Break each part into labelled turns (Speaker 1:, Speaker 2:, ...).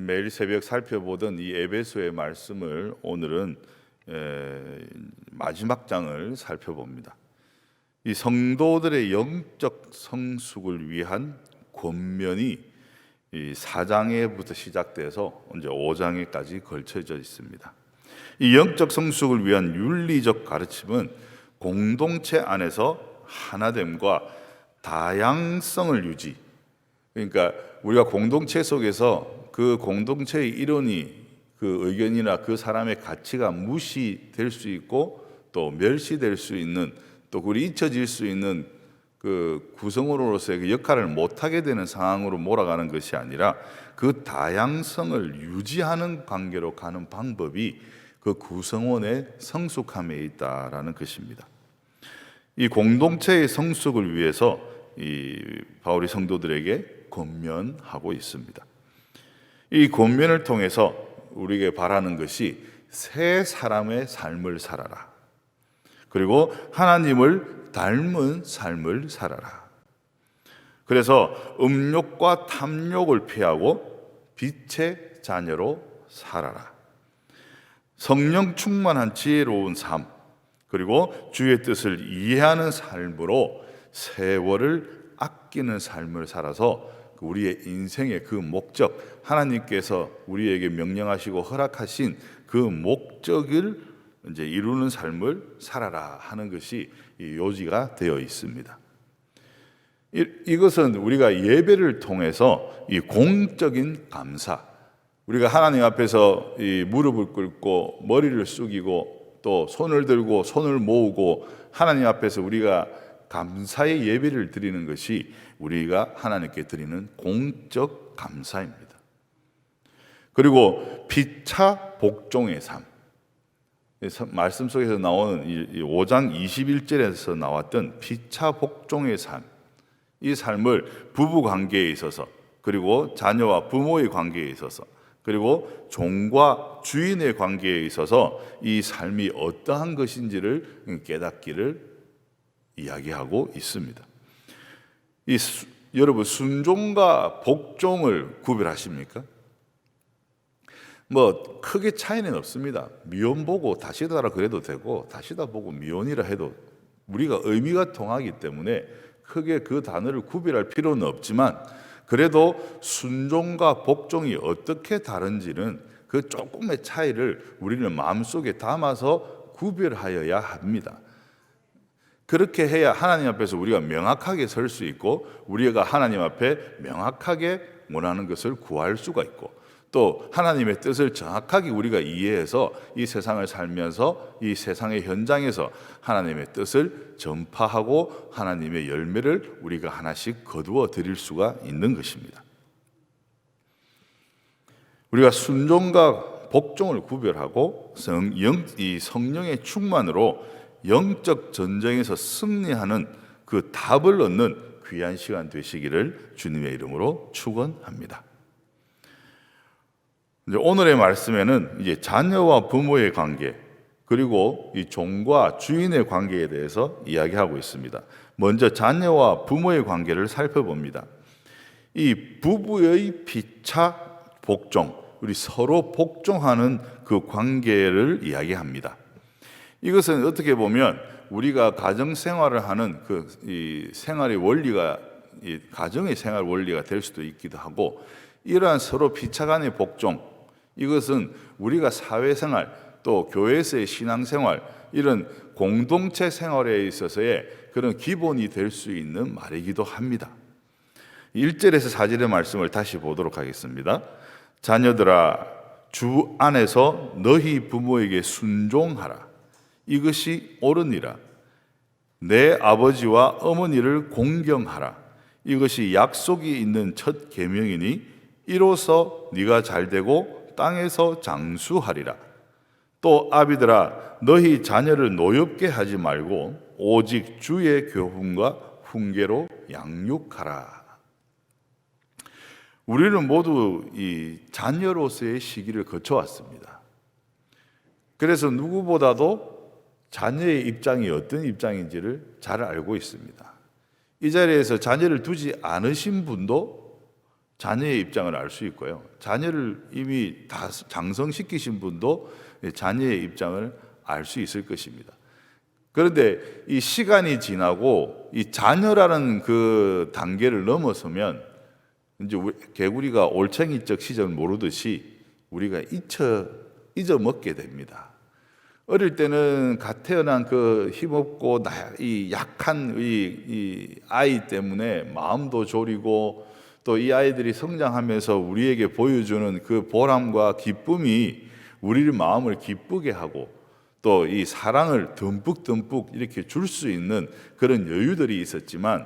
Speaker 1: 매일 새벽 살펴보던 이 에베소의 말씀을 오늘은 마지막 장을 살펴봅니다. 이 성도들의 영적 성숙을 위한 권면이 이 4장에부터 시작돼서 이제 5장에까지 걸쳐져 있습니다. 이 영적 성숙을 위한 윤리적 가르침은 공동체 안에서 하나됨과 다양성을 유지, 그러니까 우리가 공동체 속에서 그 공동체의 일원이 그 의견이나 그 사람의 가치가 무시될 수 있고 또 멸시될 수 있는, 또 그리 잊혀질 수 있는 그 구성원으로서의 그 역할을 못하게 되는 상황으로 몰아가는 것이 아니라 그 다양성을 유지하는 관계로 가는 방법이 그 구성원의 성숙함에 있다라는 것입니다. 이 공동체의 성숙을 위해서 이 바울이 성도들에게 권면하고 있습니다. 이 권면을 통해서 우리에게 바라는 것이 새 사람의 삶을 살아라, 그리고 하나님을 닮은 삶을 살아라. 그래서 음욕과 탐욕을 피하고 빛의 자녀로 살아라. 성령 충만한 지혜로운 삶, 그리고 주의 뜻을 이해하는 삶으로 세월을 아끼는 삶을 살아서 우리의 인생의 그 목적, 하나님께서 우리에게 명령하시고 허락하신 그 목적을 이제 이루는 삶을 살아라 하는 것이 이 요지가 되어 있습니다. 이것은 우리가 예배를 통해서 이 공적인 감사, 우리가 하나님 앞에서 이 무릎을 꿇고 머리를 숙이고 또 손을 들고 손을 모으고 하나님 앞에서 우리가 감사의 예배를 드리는 것이 우리가 하나님께 드리는 공적 감사입니다. 그리고 피차 복종의 삶, 말씀 속에서 나오는 5장 21절에서 나왔던 피차 복종의 삶, 이 삶을 부부 관계에 있어서, 그리고 자녀와 부모의 관계에 있어서, 그리고 종과 주인의 관계에 있어서 이 삶이 어떠한 것인지를 깨닫기를 이야기하고 있습니다. 여러분, 순종과 복종을 구별하십니까? 뭐 크게 차이는 없습니다. 미혼 보고 다시다라 그래도 되고 다시다 보고 미혼이라 해도 우리가 의미가 통하기 때문에 크게 그 단어를 구별할 필요는 없지만, 그래도 순종과 복종이 어떻게 다른지는 그 조금의 차이를 우리는 마음속에 담아서 구별하여야 합니다. 그렇게 해야 하나님 앞에서 우리가 명확하게 설 수 있고, 우리가 하나님 앞에 명확하게 원하는 것을 구할 수가 있고, 또 하나님의 뜻을 정확하게 우리가 이해해서 이 세상을 살면서 이 세상의 현장에서 하나님의 뜻을 전파하고 하나님의 열매를 우리가 하나씩 거두어 드릴 수가 있는 것입니다. 우리가 순종과 복종을 구별하고 이 성령의 충만으로 영적 전쟁에서 승리하는 그 답을 얻는 귀한 시간 되시기를 주님의 이름으로 축원합니다. 오늘의 말씀에는 이제 자녀와 부모의 관계, 그리고 이 종과 주인의 관계에 대해서 이야기하고 있습니다. 먼저 자녀와 부모의 관계를 살펴봅니다. 이 부부의 피차 복종, 우리 서로 복종하는 그 관계를 이야기합니다. 이것은 어떻게 보면 우리가 가정 생활을 하는 이 생활의 원리가, 이 가정의 생활 원리가 될 수도 있기도 하고, 이러한 서로 피차 간의 복종, 이것은 우리가 사회생활 또 교회에서의 신앙생활, 이런 공동체 생활에 있어서의 그런 기본이 될 수 있는 말이기도 합니다. 1절에서 4절의 말씀을 다시 보도록 하겠습니다. 자녀들아, 주 안에서 너희 부모에게 순종하라. 이것이 옳으니라. 내 아버지와 어머니를 공경하라. 이것이 약속이 있는 첫 계명이니 이로써 네가 잘되고 땅에서 장수하리라. 또 아비들아, 너희 자녀를 노엽게 하지 말고 오직 주의 교훈과 훈계로 양육하라. 우리는 모두 이 자녀로서의 시기를 거쳐왔습니다. 그래서 누구보다도 자녀의 입장이 어떤 입장인지를 잘 알고 있습니다. 이 자리에서 자녀를 두지 않으신 분도 자녀의 입장을 알 수 있고요. 자녀를 이미 다 장성시키신 분도 자녀의 입장을 알 수 있을 것입니다. 그런데 이 시간이 지나고 이 자녀라는 그 단계를 넘어서면 이제 개구리가 올챙이적 시절 모르듯이 우리가 잊어먹게 됩니다. 어릴 때는 갓 태어난 그 힘없고 이 약한 이 아이 때문에 마음도 졸이고, 또 이 아이들이 성장하면서 우리에게 보여주는 그 보람과 기쁨이 우리의 마음을 기쁘게 하고, 또 이 사랑을 듬뿍듬뿍 이렇게 줄 수 있는 그런 여유들이 있었지만,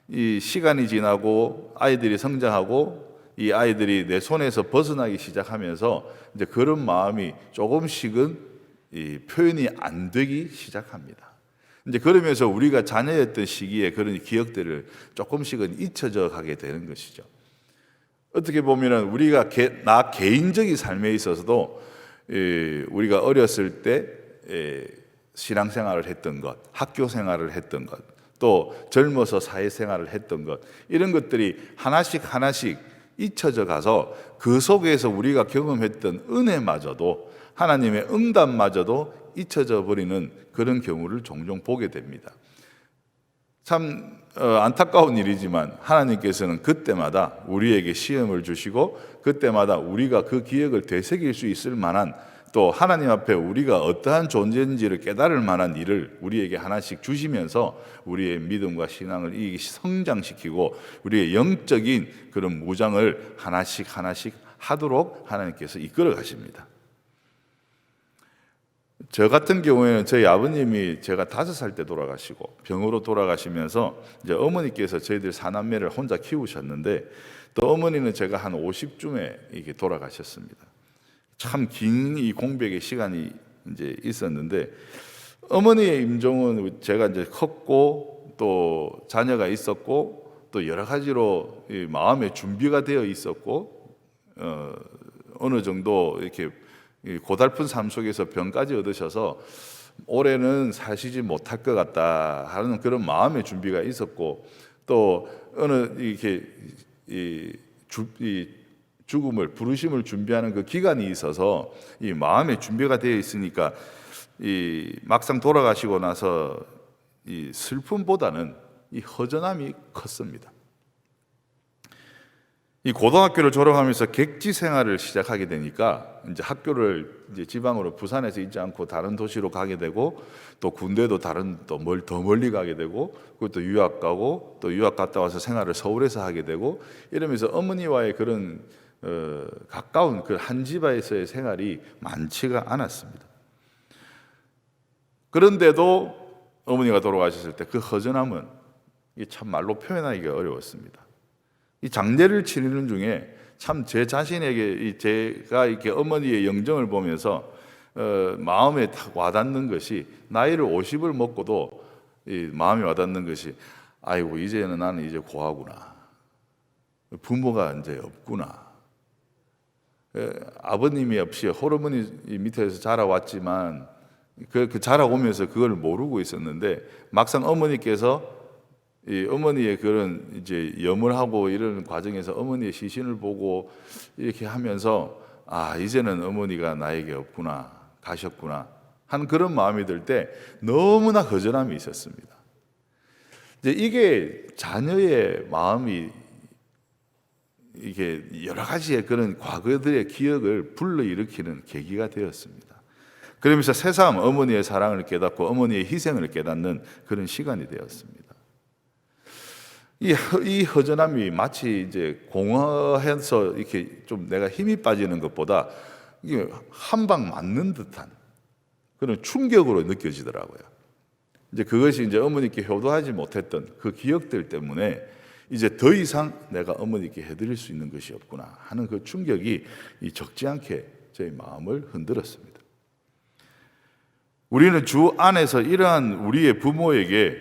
Speaker 1: 이 시간이 지나고 아이들이 성장하고 이 아이들이 내 손에서 벗어나기 시작하면서 이제 그런 마음이 조금씩은 이 표현이 안 되기 시작합니다. 이제 그러면서 우리가 자녀였던 시기에 그런 기억들을 조금씩은 잊혀져 가게 되는 것이죠. 어떻게 보면은 우리가 나 개인적인 삶에 있어서도 우리가 어렸을 때 신앙생활을 했던 것, 학교 생활을 했던 것, 또 젊어서 사회생활을 했던 것, 이런 것들이 하나씩 잊혀져 가서 그 속에서 우리가 경험했던 은혜마저도, 하나님의 응답마저도 잊혀져 버리는 그런 경우를 종종 보게 됩니다. 참 안타까운 일이지만 하나님께서는 그때마다 우리에게 시험을 주시고, 그때마다 우리가 그 기억을 되새길 수 있을 만한, 또 하나님 앞에 우리가 어떠한 존재인지를 깨달을 만한 일을 우리에게 하나씩 주시면서 우리의 믿음과 신앙을 성장시키고 우리의 영적인 그런 무장을 하나씩 하도록 하나님께서 이끌어 가십니다. 저 같은 경우에는 저희 아버님이 제가 5살 때 돌아가시고 병으로 돌아가시면서 이제 어머니께서 저희들 4남매를 혼자 키우셨는데, 또 어머니는 제가 한 50쯤에 이게 돌아가셨습니다. 참 긴 이 공백의 시간이 이제 있었는데, 어머니의 임종은 제가 이제 컸고 또 자녀가 있었고 또 여러 가지로 마음의 준비가 되어 있었고, 어느 정도 이렇게 고달픈 삶 속에서 병까지 얻으셔서 올해는 사시지 못할 것 같다 하는 그런 마음의 준비가 있었고, 또 어느 이렇게 죽음을, 부르심을 준비하는 그 기간이 있어서 이 마음의 준비가 되어 있으니까 이 막상 돌아가시고 나서 이 슬픔보다는 이 허전함이 컸습니다. 이 고등학교를 졸업하면서 객지 생활을 시작하게 되니까 이제 학교를 이제 지방으로, 부산에서 있지 않고 다른 도시로 가게 되고, 또 군대도 더 멀리 가게 되고, 그것도 유학 가고, 또 유학 갔다 와서 생활을 서울에서 하게 되고, 이러면서 어머니와의 그런 가까운 그 한 집에서의 생활이 많지가 않았습니다. 그런데도 어머니가 돌아가셨을 때 그 허전함은 참 말로 표현하기가 어려웠습니다. 이 장례를 치르는 중에 참 제 자신에게 제가 이렇게 어머니의 영정을 보면서 마음에 탁 와닿는 것이, 나이를 50을 먹고도 마음에 와닿는 것이, 아이고 이제는 나는 이제 고하구나, 부모가 이제 없구나. 아버님이 없이 홀어머니 밑에서 자라왔지만 그 자라오면서 그걸 모르고 있었는데, 막상 어머니께서 이 어머니의 그런 이제 염을 하고 이런 과정에서 어머니의 시신을 보고 이렇게 하면서, 아 이제는 어머니가 나에게 없구나, 가셨구나 하는 그런 마음이 들 때 너무나 허전함이 있었습니다. 이제 이게 자녀의 마음이 이게 여러 가지의 그런 과거들의 기억을 불러일으키는 계기가 되었습니다. 그러면서 새삼 어머니의 사랑을 깨닫고 어머니의 희생을 깨닫는 그런 시간이 되었습니다. 이 허전함이 마치 이제 공허해서 이렇게 좀 내가 힘이 빠지는 것보다 이게 한 방 맞는 듯한 그런 충격으로 느껴지더라고요. 이제 그것이 이제 어머니께 효도하지 못했던 그 기억들 때문에 이제 더 이상 내가 어머니께 해드릴 수 있는 것이 없구나 하는 그 충격이 적지 않게 저희 마음을 흔들었습니다. 우리는 주 안에서 이러한 우리의 부모에게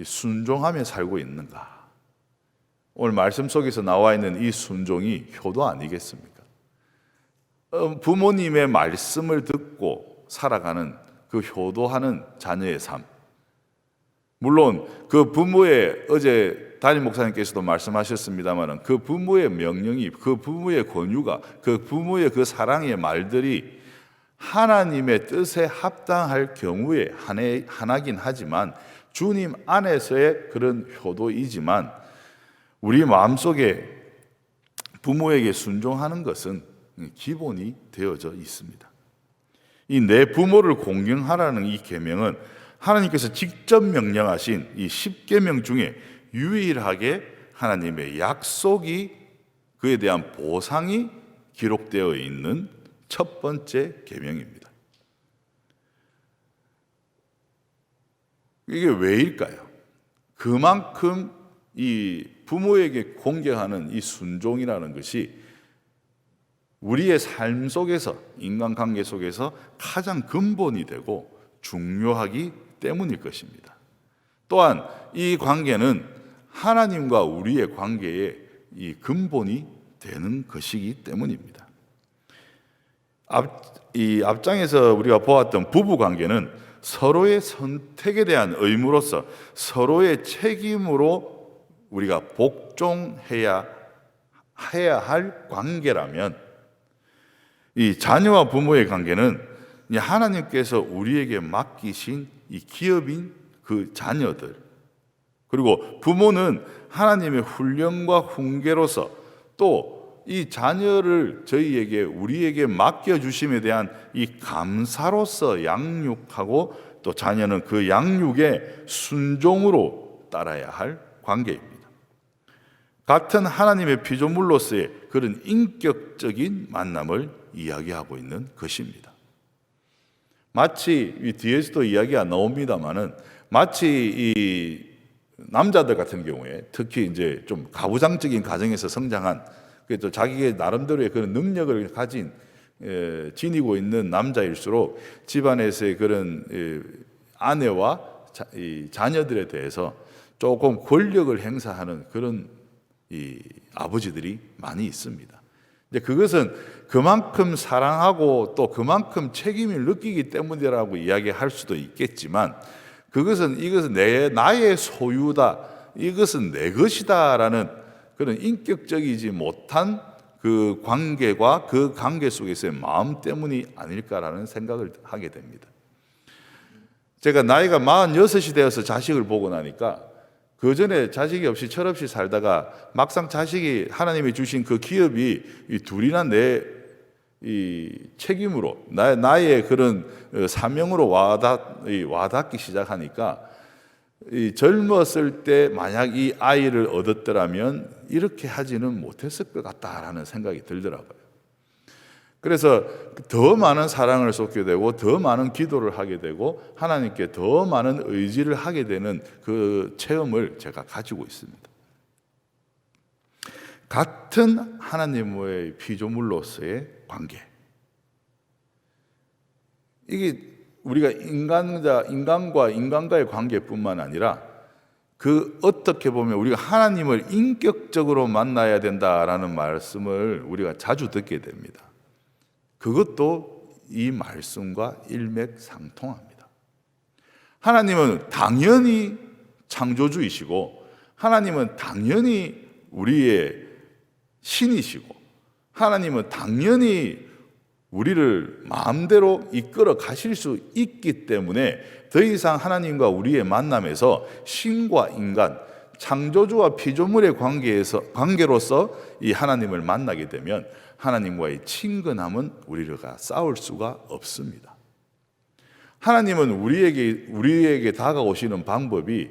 Speaker 1: 순종하며 살고 있는가? 오늘 말씀 속에서 나와 있는 이 순종이 효도 아니겠습니까? 부모님의 말씀을 듣고 살아가는 그 효도하는 자녀의 삶. 물론 그 부모의 어제 담임 목사님께서도 말씀하셨습니다만 그 부모의 명령이, 그 부모의 권유가, 그 부모의 그 사랑의 말들이 하나님의 뜻에 합당할 경우에 하나긴 하지만 주님 안에서의 그런 효도이지만 우리 마음속에 부모에게 순종하는 것은 기본이 되어져 있습니다. 이 내 부모를 공경하라는 이 계명은 하나님께서 직접 명령하신 이 10계명 중에 유일하게 하나님의 약속이, 그에 대한 보상이 기록되어 있는 첫 번째 계명입니다. 이게 왜일까요? 그만큼 이 부모에게 공경하는 이 순종이라는 것이 우리의 삶 속에서, 인간관계 속에서 가장 근본이 되고 중요하기 때문일 것입니다. 또한 이 관계는 하나님과 우리의 관계의 이 근본이 되는 것이기 때문입니다. 앞장에서 우리가 보았던 부부 관계는 서로의 선택에 대한 의무로서 서로의 책임으로 우리가 복종해야 할 관계라면, 이 자녀와 부모의 관계는 하나님께서 우리에게 맡기신 이 기업인 그 자녀들, 그리고 부모는 하나님의 훈련과 훈계로서 또 이 자녀를 우리에게 맡겨주심에 대한 이 감사로서 양육하고, 또 자녀는 그 양육의 순종으로 따라야 할 관계입니다. 같은 하나님의 피조물로서의 그런 인격적인 만남을 이야기하고 있는 것입니다. 마치 이 뒤에서도 이야기가 나옵니다만은, 마치 이 남자들 같은 경우에 특히 이제 좀 가부장적인 가정에서 성장한, 또 자기의 나름대로의 그런 능력을 가진 지니고 있는 남자일수록 집안에서의 그런 아내와 자녀들에 대해서 조금 권력을 행사하는 그런 이 아버지들이 많이 있습니다. 그것은 그만큼 사랑하고 또 그만큼 책임을 느끼기 때문이라고 이야기할 수도 있겠지만, 이것은 나의 소유다, 이것은 내 것이다라는 그런 인격적이지 못한 그 관계와 그 관계 속에서의 마음 때문이 아닐까라는 생각을 하게 됩니다. 제가 나이가 46이 되어서 자식을 보고 나니까, 그 전에 자식이 없이 철없이 살다가 막상 자식이 하나님이 주신 그 기업이 이 둘이나 내 이 책임으로, 나의 그런 사명으로 와닿기 시작하니까, 이 젊었을 때 만약 이 아이를 얻었더라면 이렇게 하지는 못했을 것 같다라는 생각이 들더라고요. 그래서 더 많은 사랑을 쏟게 되고 더 많은 기도를 하게 되고 하나님께 더 많은 의지를 하게 되는 그 체험을 제가 가지고 있습니다. 같은 하나님의 피조물로서의 관계, 이게 우리가 인간과 인간과의 관계뿐만 아니라 어떻게 보면 우리가 하나님을 인격적으로 만나야 된다라는 말씀을 우리가 자주 듣게 됩니다. 그것도 이 말씀과 일맥상통합니다. 하나님은 당연히 창조주이시고, 하나님은 당연히 우리의 신이시고, 하나님은 당연히 우리를 마음대로 이끌어 가실 수 있기 때문에 더 이상 하나님과 우리의 만남에서 신과 인간, 창조주와 피조물의 관계로서 이 하나님을 만나게 되면 하나님과의 친근함은 우리가 싸울 수가 없습니다. 하나님은 우리에게 다가오시는 방법이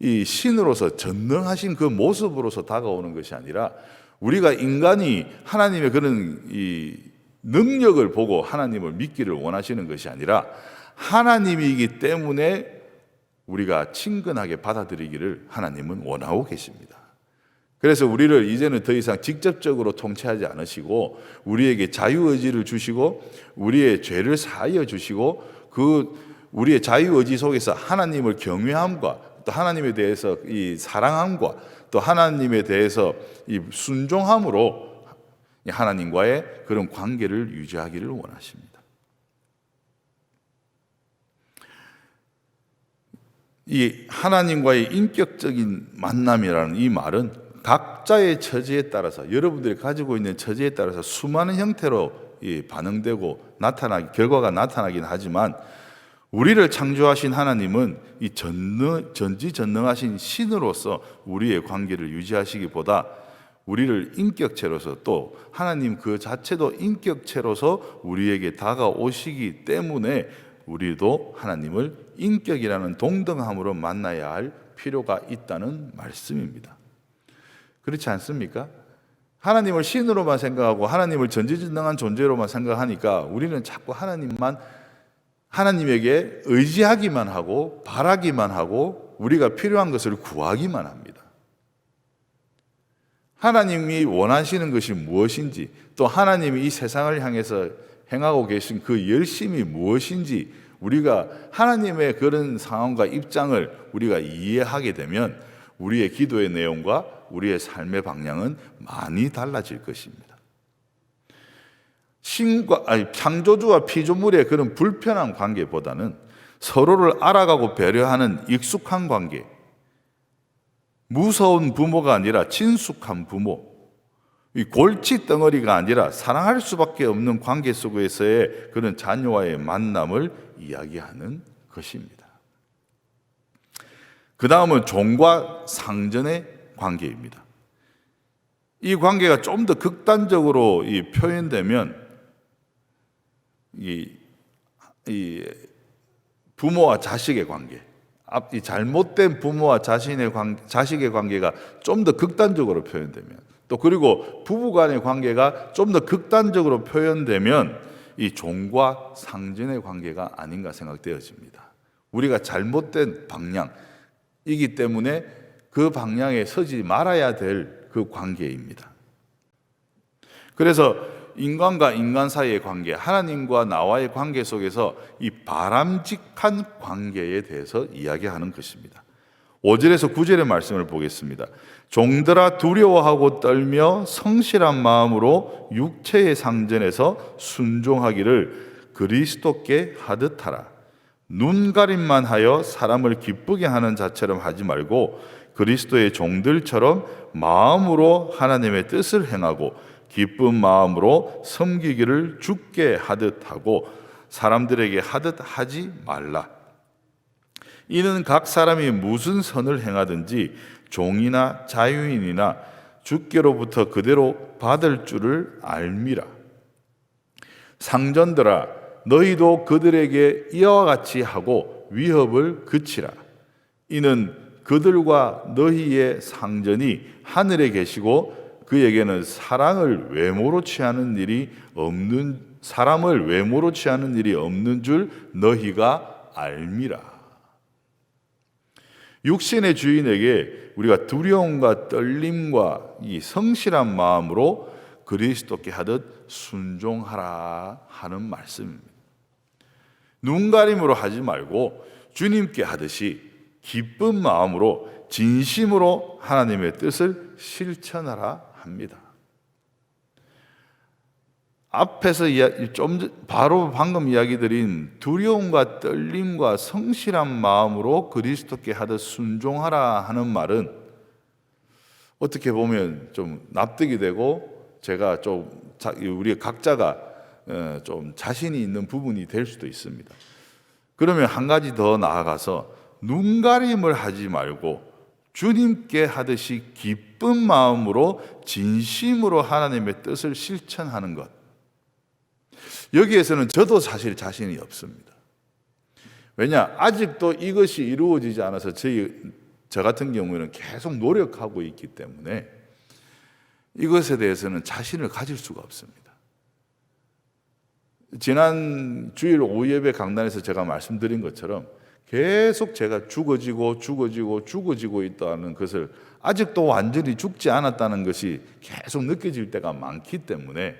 Speaker 1: 이 신으로서 전능하신 그 모습으로서 다가오는 것이 아니라, 우리가 인간이 하나님의 그런 이 능력을 보고 하나님을 믿기를 원하시는 것이 아니라, 하나님이기 때문에 우리가 친근하게 받아들이기를 하나님은 원하고 계십니다. 그래서 우리를 이제는 더 이상 직접적으로 통치하지 않으시고 우리에게 자유의지를 주시고 우리의 죄를 사하여 주시고, 우리의 자유의지 속에서 하나님을 경외함과 또 하나님에 대해서 이 사랑함과 또 하나님에 대해서 이 순종함으로 하나님과의 그런 관계를 유지하기를 원하십니다. 이 하나님과의 인격적인 만남이라는 이 말은 각자의 처지에 따라서, 여러분들이 가지고 있는 처지에 따라서 수많은 형태로 반응되고 결과가 나타나긴 하지만, 우리를 창조하신 하나님은 이 전지전능하신 신으로서 우리의 관계를 유지하시기보다 우리를 인격체로서, 또 하나님 그 자체도 인격체로서 우리에게 다가오시기 때문에 우리도 하나님을 인격이라는 동등함으로 만나야 할 필요가 있다는 말씀입니다. 그렇지 않습니까? 하나님을 신으로만 생각하고 하나님을 전지전능한 존재로만 생각하니까 우리는 자꾸 하나님에게 의지하기만 하고 바라기만 하고 우리가 필요한 것을 구하기만 합니다. 하나님이 원하시는 것이 무엇인지, 또 하나님이 이 세상을 향해서 행하고 계신 그 열심이 무엇인지, 우리가 하나님의 그런 상황과 입장을 우리가 이해하게 되면 우리의 기도의 내용과 우리의 삶의 방향은 많이 달라질 것입니다. 창조주와 피조물의 그런 불편한 관계보다는 서로를 알아가고 배려하는 익숙한 관계, 무서운 부모가 아니라 친숙한 부모, 이 골치 덩어리가 아니라 사랑할 수밖에 없는 관계 속에서의 그런 자녀와의 만남을 이야기하는 것입니다. 그 다음은 종과 상전의 관계입니다. 이 관계가 좀 더 극단적으로 표현되면 이 부모와 자식의 관계, 이 잘못된 부모와 자식의 관계가 좀 더 극단적으로 표현되면, 또 그리고 부부간의 관계가 좀 더 극단적으로 표현되면 이 종과 상전의 관계가 아닌가 생각되어집니다. 우리가 잘못된 방향이기 때문에 그 방향에 서지 말아야 될 그 관계입니다. 그래서 인간과 인간 사이의 관계, 하나님과 나와의 관계 속에서 이 바람직한 관계에 대해서 이야기하는 것입니다. 5절에서 9절의 말씀을 보겠습니다. 종들아 두려워하고 떨며 성실한 마음으로 육체의 상전에서 순종하기를 그리스도께 하듯 하라. 눈가림만 하여 사람을 기쁘게 하는 자처럼 하지 말고 그리스도의 종들처럼 마음으로 하나님의 뜻을 행하고 기쁜 마음으로 섬기기를 주께 하듯 하고 사람들에게 하듯 하지 말라. 이는 각 사람이 무슨 선을 행하든지 종이나 자유인이나 주께로부터 그대로 받을 줄을 알미라. 상전들아 너희도 그들에게 이와 같이 하고 위협을 그치라. 이는 그들과 너희의 상전이 하늘에 계시고 그에게는 사람을 외모로 취하는 일이 없는 줄 너희가 알미라. 육신의 주인에게 우리가 두려움과 떨림과 이 성실한 마음으로 그리스도께 하듯 순종하라 하는 말씀입니다. 눈가림으로 하지 말고 주님께 하듯이 기쁜 마음으로 진심으로 하나님의 뜻을 실천하라 합니다. 앞에서 바로 방금 이야기 드린 두려움과 떨림과 성실한 마음으로 그리스도께 하듯 순종하라 하는 말은 어떻게 보면 좀 납득이 되고 제가 우리 각자가 좀 자신이 있는 부분이 될 수도 있습니다. 그러면 한 가지 더 나아가서 눈가림을 하지 말고 주님께 하듯이 기쁜 마음으로 진심으로 하나님의 뜻을 실천하는 것, 여기에서는 저도 사실 자신이 없습니다. 왜냐? 아직도 이것이 이루어지지 않아서 저 같은 경우에는 계속 노력하고 있기 때문에 이것에 대해서는 자신을 가질 수가 없습니다. 지난 주일 오후 예배 강단에서 제가 말씀드린 것처럼 계속 제가 죽어지고 있다는 것을, 아직도 완전히 죽지 않았다는 것이 계속 느껴질 때가 많기 때문에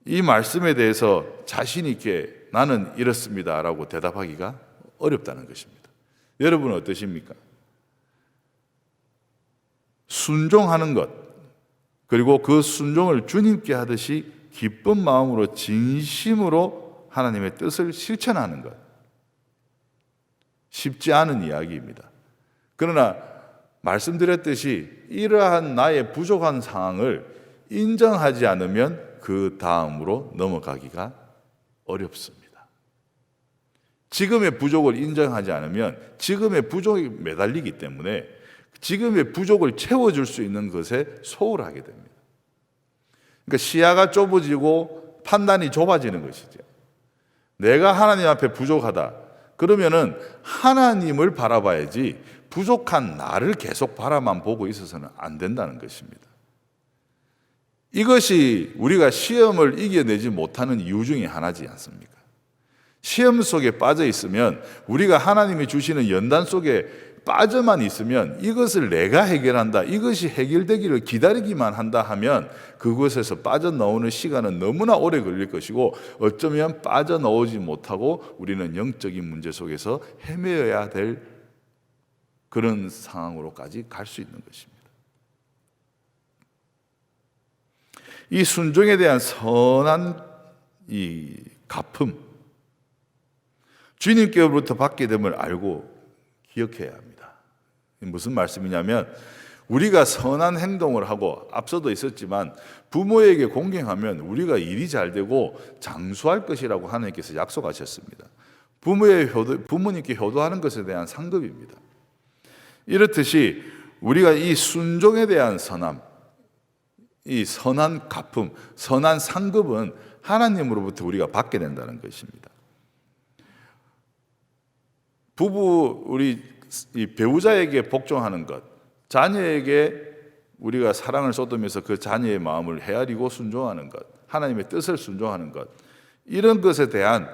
Speaker 1: 이 말씀에 대해서 자신 있게 나는 이렇습니다 라고 대답하기가 어렵다는 것입니다. 여러분은 어떠십니까? 순종하는 것, 그리고 그 순종을 주님께 하듯이 기쁜 마음으로 진심으로 하나님의 뜻을 실천하는 것, 쉽지 않은 이야기입니다. 그러나 말씀드렸듯이 이러한 나의 부족한 상황을 인정하지 않으면 그 다음으로 넘어가기가 어렵습니다. 지금의 부족을 인정하지 않으면 지금의 부족에 매달리기 때문에 지금의 부족을 채워줄 수 있는 것에 소홀하게 됩니다. 그러니까 시야가 좁아지고 판단이 좁아지는 것이죠. 내가 하나님 앞에 부족하다. 그러면은 하나님을 바라봐야지 부족한 나를 계속 바라만 보고 있어서는 안 된다는 것입니다. 이것이 우리가 시험을 이겨내지 못하는 이유 중에 하나지 않습니까? 시험 속에 빠져 있으면, 우리가 하나님이 주시는 연단 속에 빠져만 있으면 이것을 내가 해결한다, 이것이 해결되기를 기다리기만 한다 하면 그것에서 빠져나오는 시간은 너무나 오래 걸릴 것이고, 어쩌면 빠져나오지 못하고 우리는 영적인 문제 속에서 헤매어야 될 그런 상황으로까지 갈 수 있는 것입니다. 이 순종에 대한 선한 이 갚음, 주님께로부터 받게 됨을 알고 기억해야 합니다. 무슨 말씀이냐면, 우리가 선한 행동을 하고, 앞서도 있었지만 부모에게 공경하면 우리가 일이 잘 되고 장수할 것이라고 하나님께서 약속하셨습니다. 부모님께 효도하는 것에 대한 상급입니다. 이렇듯이 우리가 이 순종에 대한 선함, 이 선한 갚음, 선한 상급은 하나님으로부터 우리가 받게 된다는 것입니다. 우리 이 배우자에게 복종하는 것, 자녀에게 우리가 사랑을 쏟으면서 그 자녀의 마음을 헤아리고 순종하는 것, 하나님의 뜻을 순종하는 것, 이런 것에 대한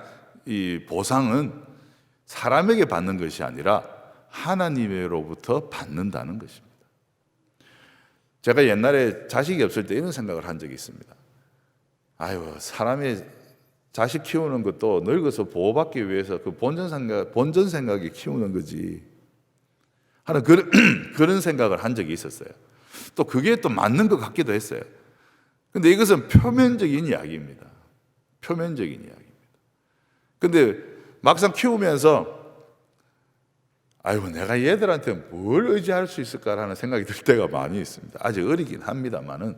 Speaker 1: 이 보상은 사람에게 받는 것이 아니라 하나님으로부터 받는다는 것입니다. 제가 옛날에 자식이 없을 때 이런 생각을 한 적이 있습니다. 아유, 사람이 자식 키우는 것도 늙어서 보호받기 위해서 그 본전 생각이 키우는 거지 하는 그런 생각을 한 적이 있었어요. 또 그게 또 맞는 것 같기도 했어요. 근데 이것은 표면적인 이야기입니다. 표면적인 이야기입니다. 근데 막상 키우면서 아이고, 내가 얘들한테 뭘 의지할 수 있을까라는 생각이 들 때가 많이 있습니다. 아직 어리긴 합니다만은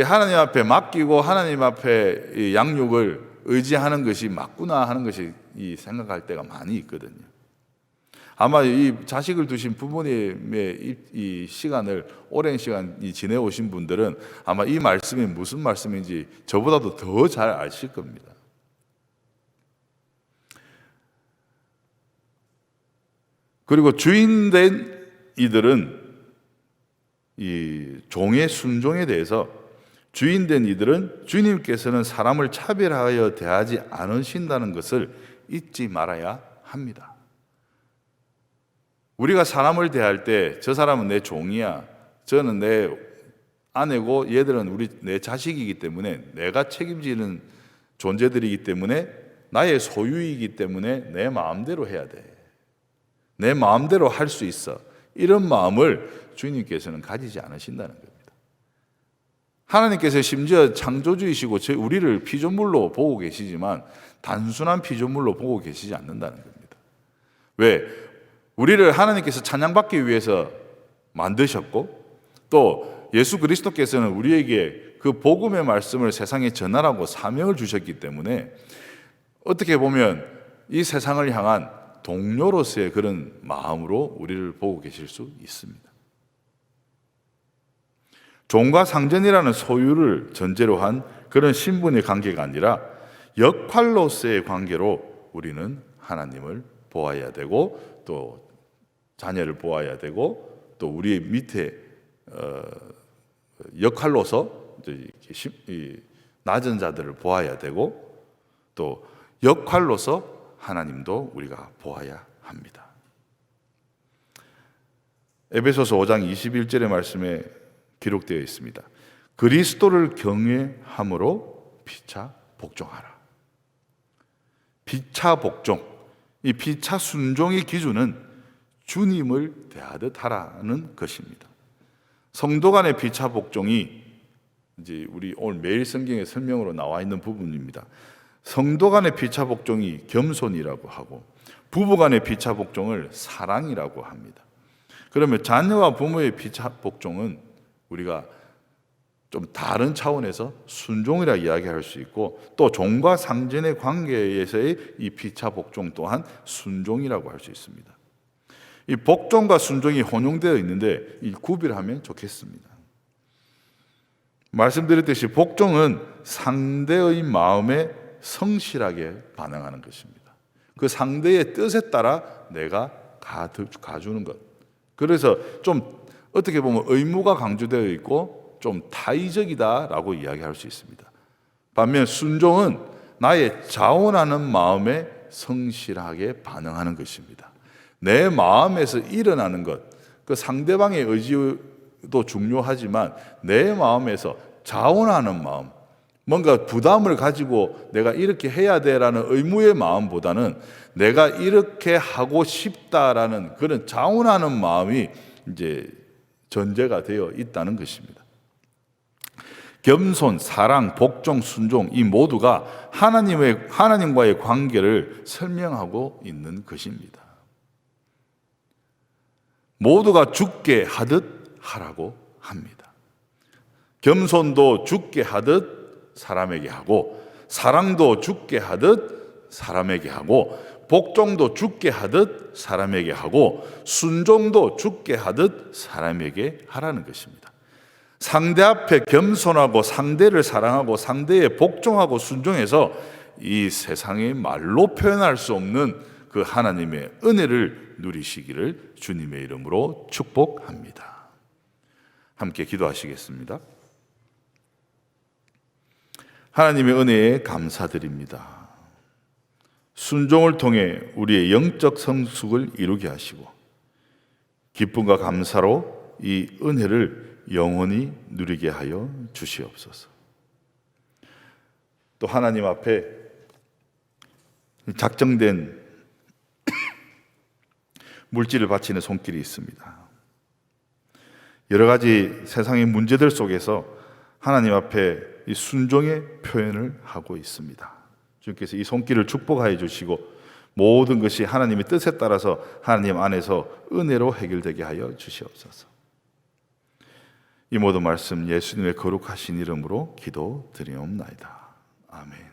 Speaker 1: 하나님 앞에 맡기고 하나님 앞에 이 양육을 의지하는 것이 맞구나 하는 것이 생각할 때가 많이 있거든요. 아마 이 자식을 두신 부모님의 이 시간을 오랜 시간 지내오신 분들은 아마 이 말씀이 무슨 말씀인지 저보다도 더 잘 아실 겁니다. 그리고 주인된 이들은 이 종의 순종에 대해서, 주인된 이들은 주님께서는 사람을 차별하여 대하지 않으신다는 것을 잊지 말아야 합니다. 우리가 사람을 대할 때 저 사람은 내 종이야, 저는 내 아내고 얘들은 내 자식이기 때문에 내가 책임지는 존재들이기 때문에 나의 소유이기 때문에 내 마음대로 해야 돼, 내 마음대로 할 수 있어, 이런 마음을 주님께서는 가지지 않으신다는 겁니다. 하나님께서 심지어 창조주이시고 우리를 피조물로 보고 계시지만 단순한 피조물로 보고 계시지 않는다는 겁니다. 왜? 우리를 하나님께서 찬양받기 위해서 만드셨고, 또 예수 그리스도께서는 우리에게 그 복음의 말씀을 세상에 전하라고 사명을 주셨기 때문에 어떻게 보면 이 세상을 향한 동료로서의 그런 마음으로 우리를 보고 계실 수 있습니다. 종과 상전이라는 소유를 전제로 한 그런 신분의 관계가 아니라 역할로서의 관계로 우리는 하나님을 보아야 되고, 또 자녀를 보아야 되고, 또 우리 밑에 역할로서 낮은 자들을 보아야 되고, 또 역할로서 하나님도 우리가 보아야 합니다. 에베소서 5장 21절의 말씀에 기록되어 있습니다. 그리스도를 경외함으로 피차 복종하라. 피차 복종, 이 피차 순종의 기준은 주님을 대하듯 하라는 것입니다. 성도 간의 피차 복종이 이제 우리 오늘 매일 성경의 설명으로 나와 있는 부분입니다. 성도 간의 피차 복종이 겸손이라고 하고, 부부간의 피차 복종을 사랑이라고 합니다. 그러면 자녀와 부모의 피차 복종은 우리가 좀 다른 차원에서 순종이라 이야기할 수 있고, 또 종과 상전의 관계에서의 이 피차 복종 또한 순종이라고 할 수 있습니다. 이 복종과 순종이 혼용되어 있는데 이 구별하면 좋겠습니다. 말씀드렸듯이 복종은 상대의 마음에 성실하게 반응하는 것입니다. 그 상대의 뜻에 따라 내가 가주는 것. 그래서 좀 어떻게 보면 의무가 강조되어 있고 좀 타의적이다라고 이야기할 수 있습니다. 반면 순종은 나의 자원하는 마음에 성실하게 반응하는 것입니다. 내 마음에서 일어나는 것, 그 상대방의 의지도 중요하지만 내 마음에서 자원하는 마음, 뭔가 부담을 가지고 내가 이렇게 해야 돼라는 의무의 마음보다는 내가 이렇게 하고 싶다라는 그런 자원하는 마음이 이제 전제가 되어 있다는 것입니다. 겸손, 사랑, 복종, 순종 이 모두가 하나님과의 관계를 설명하고 있는 것입니다. 모두가 죽게 하듯 하라고 합니다. 겸손도 죽게 하듯 사람에게 하고, 사랑도 죽게 하듯 사람에게 하고, 복종도 죽게 하듯 사람에게 하고, 순종도 죽게 하듯 사람에게 하라는 것입니다. 상대 앞에 겸손하고 상대를 사랑하고 상대에 복종하고 순종해서 이 세상에 말로 표현할 수 없는 그 하나님의 은혜를 누리시기를 주님의 이름으로 축복합니다. 함께 기도하시겠습니다. 하나님의 은혜에 감사드립니다. 순종을 통해 우리의 영적 성숙을 이루게 하시고 기쁨과 감사로 이 은혜를 영원히 누리게 하여 주시옵소서. 또 하나님 앞에 작정된 물질을 바치는 손길이 있습니다. 여러 가지 세상의 문제들 속에서 하나님 앞에 이 순종의 표현을 하고 있습니다. 주님께서 이 손길을 축복하여 주시고 모든 것이 하나님의 뜻에 따라서 하나님 안에서 은혜로 해결되게 하여 주시옵소서. 이 모든 말씀 예수님의 거룩하신 이름으로 기도드리옵나이다. 아멘.